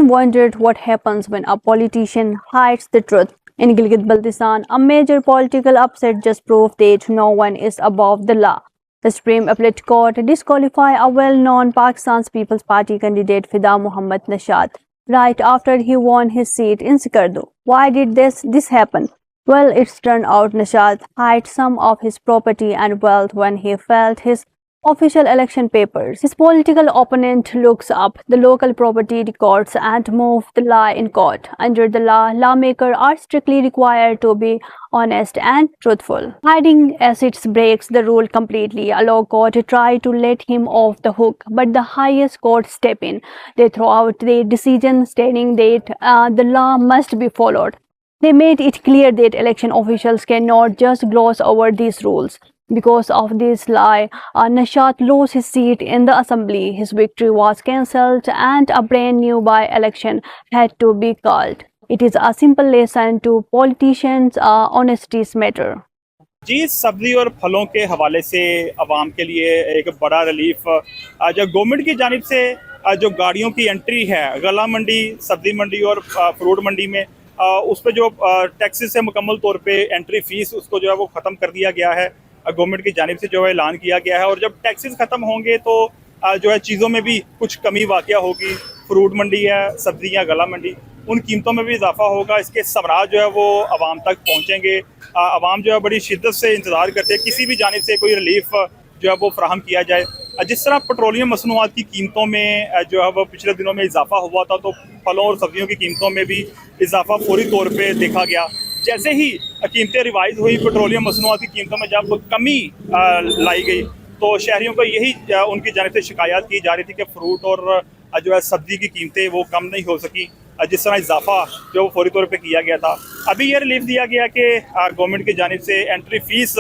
wondered what happens when a politician hides the truth. In Gilgit-Baltistan, a major political upset just proved that no one is above the law. The Supreme Appellate Court disqualified a well-known Pakistan's People's Party candidate Fida Muhammad Nashad right after he won his seat in Sikardo. Why did this happen? Well, it's turned out Nashad hid some of his property and wealth when he filed his official election papers. His political opponent looks up the local property records and moves the law in court. Under the law, lawmakers are strictly required to be honest and truthful. Hiding assets breaks the rule completely. A low court tried to let him off the hook, but the highest court stepped in. They threw out their decision stating that the law must be followed. They made it clear that election officials cannot just gloss over these rules. Because of this lie, Nashad lost his seat in the assembly. His victory was cancelled and a brand new by-election had to be called. It is a simple lesson to politicians, honesties matter. जी, सब्जी और फलों के हवाले से आवाम के लिए एक बड़ा रिलीफ जो गवर्नमेंट की जानिब से जो गाड़ियों की एंट्री है गला मंडी, सब्जी मंडी और फ्रूट मंडी में उस पर जो टैक्सेस से मुकम्मल तौर पे एंट्री फीस उसको जो है वो ख़त्म कर दिया गया है। गवर्नमेंट की जानिब से जो है ऐलान किया गया है और जब टैक्सेस ख़त्म होंगे तो जो है चीज़ों में भी कुछ कमी वाक़या होगी। फ्रूट मंडी है, सब्जियाँ, गला मंडी, उन कीमतों में भी इजाफा होगा। इसके समराज जो है वो आवाम तक पहुँचेंगे। आवाम जो है बड़ी शिद्दत से इंतज़ार करते हैं किसी भी जानिब से कोई रिलीफ जो है वो फराहम किया जाए। जिस तरह पेट्रोलियम मसनूआत की कीमतों में जो है वो पिछले दिनों में इजाफा हुआ था, तो फलों और सब्जियों की कीमतों में भी इजाफा फौरी तौर पर देखा गया। जैसे ही कीमतें रिवाइज हुई, पेट्रोलियम मसनूआत की कीमतों में जब कमी लाई गई, तो शहरियों को यही उनकी जानिब से शिकायत की जा रही थी कि फ्रूट और जो है सब्जी की कीमतें वो कम नहीं हो सकी जिस तरह इजाफा जो वो फौरी तौर पे किया गया था। अभी ये रिलीफ दिया गया कि गवर्नमेंट की जानिब से एंट्री फीस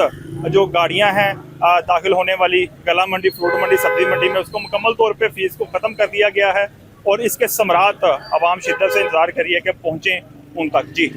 जो गाड़ियां हैं दाखिल होने वाली गला मंडी, फ्रूट मंडी, सब्जी मंडी में, उसको मुकम्मल तौर पे फीस को ख़त्म कर दिया गया है और इसके समरात आवाम शिद्दत से इंतज़ार करिए कि पहुँचें उन तक। जी।